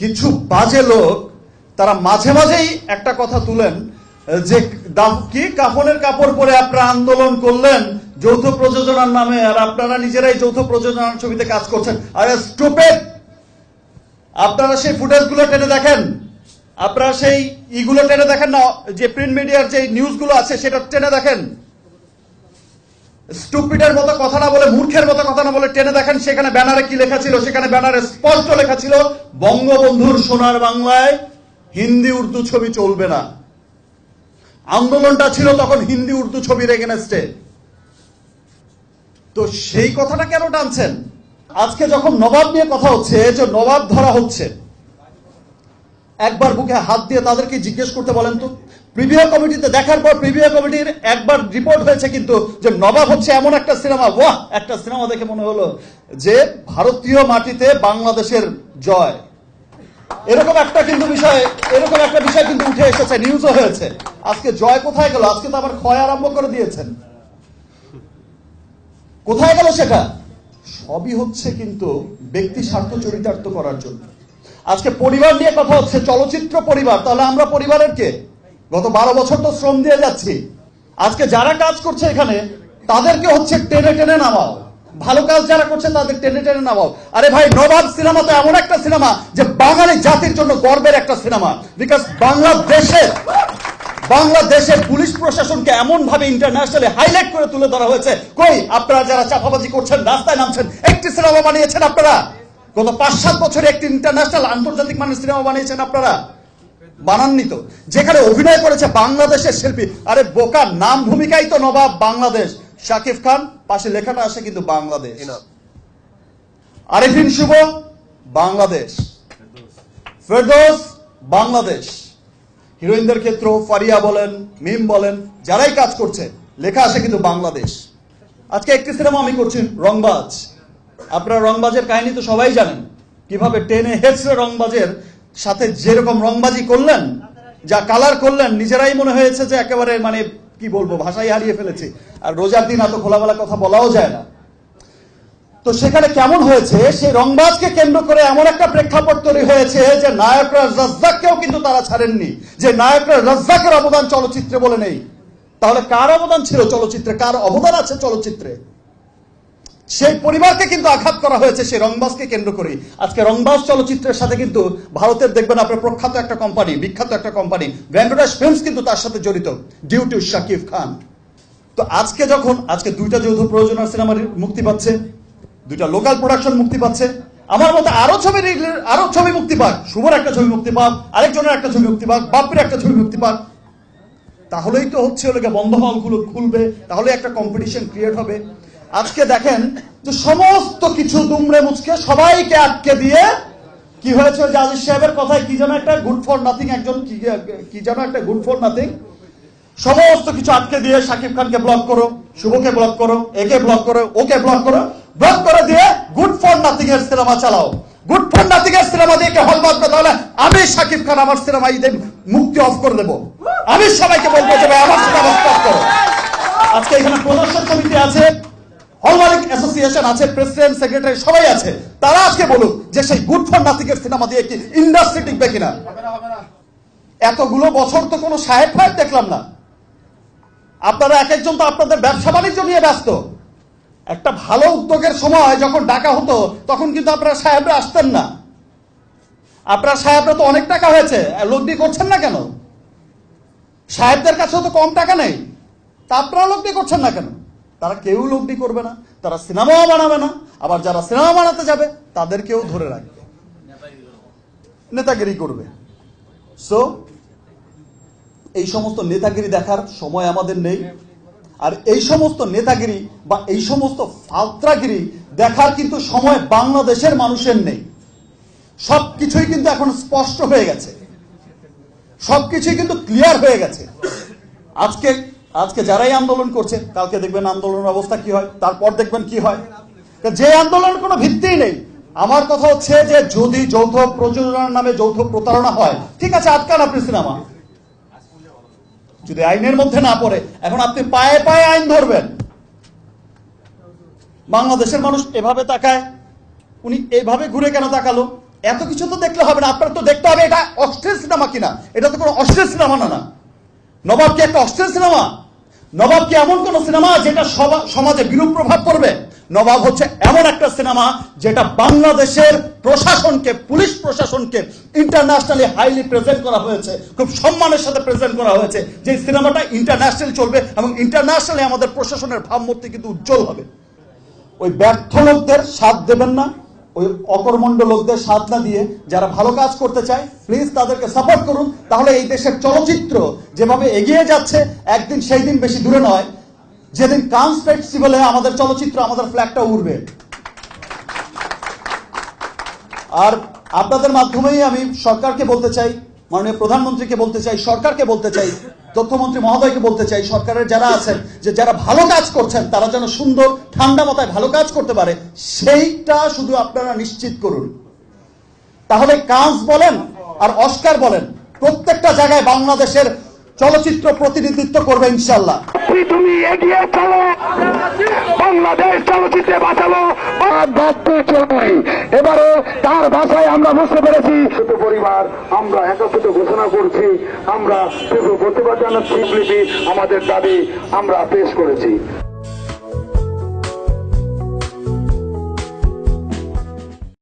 কিছু বাজে লোক তারা মাঝে মাঝেই একটা কথা তুলেন যে কি কাফনের কাপড় পরে আপনারা আন্দোলন করলেন যৌথ প্রযোজনার নামে, আর আপনারা নিজেরাই যৌথ প্রযোজনার ছবিতে কাজ করছেন। আরে স্টুপিড! আপনারা সেই ফুটেজগুলো টেনে দেখেন, আপনারা সেই ইগুলো টেনে দেখেন না, যে প্রিন্ট মিডিয়ার যে নিউজগুলো আছে সেটা টেনে দেখেন। স্টুপিডের মতো কথা না বলে, মূর্খের মতো কথা না বলে টেনে দেখেন সেখানে ব্যানারে কি লেখা ছিল। সেখানে ব্যানারে স্পষ্ট লেখা ছিল বঙ্গবন্ধুর সোনার বাংলায় হিন্দি উর্দু ছবি চলবে না। আন্দোলনটা ছিল তখন হিন্দি উর্দু ছবির এগেনস্টে। তো সেই কথাটা কেন টানছেন? আজকে যখন নবাব নিয়ে কথা হচ্ছে, যে নবাব ধরা হচ্ছে, একবার বুকে হাত দিয়ে তাদেরকে জিজ্ঞেস করতে বলেন তো, প্রিভিউ কমিটিতে দেখার পর প্রিভিউ কমিটির একবার রিপোর্ট হয়েছে কিন্তু যে নবাব হচ্ছে এমন একটা সিনেমা, ওয়াহ, একটা সিনেমা দেখে মনে হলো যে ভারতীয় মাটিতে বাংলাদেশের জয়, এরকম একটা বিষয় কিন্তু উঠে এসেছে, নিউজও হয়েছে। আজকে জয় কোথায় গেল? আজকে তো আবার ক্ষয় আরম্ভ করে দিয়েছেন। কোথায় গেল সেটা? সবই হচ্ছে কিন্তু ব্যক্তি স্বার্থ চরিতার্থ করার জন্য। আজকে পরিবার নিয়ে কথা হচ্ছে, চলচ্চিত্র পরিবার, তাহলে আমরা পরিবারের কে? গত 12 বছর তো শ্রম দিয়ে যাচ্ছি। আজকে যারা কাজ করছে এখানে তাদেরকে হচ্ছে টেনে টেনে নামাও, ভালো কাজ যারা করছে তাদের টেনে টেনে নামাও। আরে ভাই, নবাব সিনেমা তো এমন একটা সিনেমা যে বাঙালি জাতির জন্য গর্বের একটা সিনেমা। বিকজ বাংলাদেশের পুলিশ প্রশাসনকে এমন ভাবে ইন্টারন্যাশনালি হাইলাইট করে তুলে ধরা হয়েছে। কই আপনারা যারা চাপাবাজি করছেন, রাস্তায় নামছেন, একটি সিনেমা বানিয়েছেন আপনারা? গত 5-7 বছরে একটি ইন্টারন্যাশনাল আন্তর্জাতিক মানের সিনেমা বানিয়েছেন আপনারা? বানাননি তো। যেখানে অভিনয় করেছে বাংলাদেশের শিল্পী। আরে বোকা, নাম ভূমিকাই তো নবাব বাংলাদেশ। শাকিব খান, পাশে লেখাটা আসে কিন্তু বাংলাদেশ। আরিফিন শুভ বাংলাদেশ, ফেরদৌস বাংলাদেশ। হিরোইনদের ক্ষেত্র ফারিয়া বলেন, মিম বলেন, যারাই কাজ করছে লেখা আসে কিন্তু বাংলাদেশ। আজকে একটি সিনেমা আমি করছি, রংবাজ। আপনারা রংবাজের কাহিনী তো সবাই জানেন, কিভাবে টেনে হেঁচড়ে রংবাজের সাথে যেরকম রংবাজি করলেন, যা কালার করলেন, নিজেরাই মনে হয়েছে যে একেবারে মানে কি বলবো, ভাষাই হারিয়ে ফেলেছি। আর রোজার দিন এত খোলামেলা কথা বলাও যায় না। তো সেখানে কেমন হয়েছে, সেই রংবাজকে কেন্দ্র করে এমন একটা প্রেক্ষাপট তৈরি হয়েছে যে নায়করা রাজ্জাককেও কিন্তু তারা ছাড়েননি, যে নায়করা রাজ্জাকের অবদান চলচ্চিত্রে বলে নেই। তাহলে কার অবদান ছিল চলচ্চিত্রে, কার অবদান আছে চলচ্চিত্রে? সেই পরিবারকে কিন্তু আঘাত করা হয়েছে সেই রংবাজকে কেন্দ্র করে। আজকে রংবাজ চলচ্চিত্রের সাথে কিন্তু ভারতের দেখবেন আপনার প্রখ্যাত একটা কোম্পানি, বিখ্যাত একটা কোম্পানি ভেঙ্কটেশ ফিল্মস কিন্তু তার সাথে জড়িত, ডিউ টু শাকিব খান। তো আজকে 2টা যৌথ প্রযোজনার সিনেমা মুক্তি পাচ্ছে, 2টা লোকাল প্রোডাকশন মুক্তি পাচ্ছে। আমার মতে আরো ছবি মুক্তি পাক, শুভর একটা ছবি মুক্তি পাক, আরেকজনের একটা ছবি মুক্তি পাক, বাপ্পির একটা ছবি মুক্তি পাক। তাহলেই তো হচ্ছে বন্ধ হলগুলো খুলবে, তাহলে একটা কম্পিটিশন ক্রিয়েট হবে। আজকে দেখেন যে সমস্ত কিছু দুমড়ে মুচকে সবাইকে আটকে দিয়ে কি হয়েছে, যে আজিজ সাহেবের কথায় কি যেন একটা গুড ফর নাথিং, একজন কি যেন একটা গুড ফর নাথিং, সমস্ত কিছু আটকে দিয়ে শাকিব খানকে ব্লক করো, শুভকে ব্লক করো, একে ব্লক করো, ওকে ব্লক করে দিয়ে গুড ফর নাথিং এর সিনেমা চালাও। গুড ফর নাথিং এর সিনেমা দিয়ে হল বাঁধবে, তাহলে আমি শাকিব খান আমার সিনেমা ঈদে মুক্তি অফ করে দেবো। আমি সবাইকে বলবো যে ভাই আমার সিনেমা স্টপ করো। আজকে এখানে প্রদর্শন সমিতি আছে, হল মালিক অ্যাসোসিয়েশন আছে, প্রেসিডেন্ট, সেক্রেটারি সবাই আছে। তারা আজকে বলুক যে সেই গুড ফর নাথিং এর সিনেমা দিয়ে কি ইন্ডাস্ট্রি টিকবে কিনা। এতগুলো বছর তো কোনো সাহেব ফাহেব দেখলাম না। আপনারা এক একজন তো আপনাদের ব্যবসা বাণিজ্য নিয়ে ব্যস্ত। একটা ভালো উদ্যোগের সময় যখন ডাকা হতো তখন কিন্তু আপনারা সাহেবরা আসতেন না। আপনারা সাহেবরা তো অনেক টাকা হয়েছে, লগ্নি করছেন না কেন? সাহেবদের কাছেও তো কম টাকা নেই, তা আপনারা লগ্নি করছেন না কেন? তারা কেউ লগ্নি করবে না, তারা সিনেমাও বানাবে না। আবার যারা সিনেমা বানাতে যাবে তাদেরকেও ধরে রাখবে, নেতাগিরি করবে। সো এই সমস্ত নেতাগিরি দেখার সময় আমাদের নেই। আর এই সমস্ত নেতাগিরি বা এই সমস্ত ফালত্রাগিরি দেখার কিন্তু সময় বাংলাদেশের মানুষের নেই। সবকিছুই কিন্তু এখন স্পষ্ট হয়ে গেছে, সবকিছুই কিন্তু ক্লিয়ার হয়ে গেছে। আজকে যারাই আন্দোলন করছে, কালকে দেখবেন আন্দোলনের অবস্থা কি হয়, তারপর দেখবেন কি হয়। যে আন্দোলনের কোনো ভিত্তিই নেই। আমার কথা হচ্ছে যে যদি যৌথ প্রযোজনার নামে যৌথ প্রতারণা হয়, ঠিক আছে, আটকান আপনি সিনেমা, যদি আইনের মধ্যে না পড়ে। এখন আপনি পায়ে পায়ে আইন ধরবেন। বাংলাদেশের মানুষ এভাবে তাকায়, উনি এইভাবে ঘুরে কেন তাকালো? এত কিছু তো দেখলে হবে না, আপনার তো দেখতে হবে এটা অশ্লীল সিনেমা কিনা। এটা তো কোনো অশ্লীল সিনেমা না। নবাব কি একটা অশ্লীল সিনেমা? নবাব কি এমন কোন সিনেমা যেটা সমাজে বিরূপ প্রভাব পড়বে? নবাব হচ্ছে এমন একটা সিনেমা যেটা বাংলাদেশের প্রশাসনকে, পুলিশ প্রশাসনকে ইন্টারন্যাশনালি হাইলি প্রেজেন্ট করা হয়েছে, খুব সম্মানের সাথে প্রেজেন্ট করা হয়েছে, যে সিনেমাটা ইন্টারন্যাশনালি চলবে এবং ইন্টারন্যাশনালি আমাদের প্রশাসনের ভাবমূর্তি কিন্তু উজ্জ্বল হবে। ওই ব্যর্থ লোকদের সাথ দেবেন না, ওই অকর্মণ্ড লোকদের সাথ না দিয়ে যারা ভালো কাজ করতে চায় প্লিজ তাদেরকে সাপোর্ট করুন। তাহলে এই দেশের চলচ্চিত্র যেভাবে এগিয়ে যাচ্ছে, একদিন সেই দিন বেশি দূরে নয় যেদিন কানস ফেস্টিভ্যালে আমাদের চলচ্চিত্র, আমাদের ফ্ল্যাগটা উড়বে। আর আপনাদের মাধ্যমেই আমি সরকারকে বলতে চাই, মাননীয় প্রধানমন্ত্রীকে বলতে চাই, সরকারকে বলতে চাই, তথ্যমন্ত্রী মহোদয়কে বলতে চাই, সরকারের যারা আছেন, যে যারা ভালো কাজ করছেন তারা যেন সুন্দর ঠান্ডা মাথায় ভালো কাজ করতে পারে, সেইটা শুধু আপনারা নিশ্চিত করুন। তাহলে কানস বলেন আর অস্কার বলেন, প্রত্যেকটা জায়গায় বাংলাদেশের চলচ্চিত্র প্রতিনিধিত্ব করবে ইনশাল্লাহ। তুমি এগিয়ে চলো, বাংলাদেশ চলচ্চিত্রে বাঁচালো। এবারে তার ভাষায় আমরা বুঝতে পেরেছি, পরিবার আমরা একত্রিত ঘোষণা করছি, আমরা প্রতিবাদ জানাচ্ছি, আমাদের দাবি আমরা পেশ করেছি।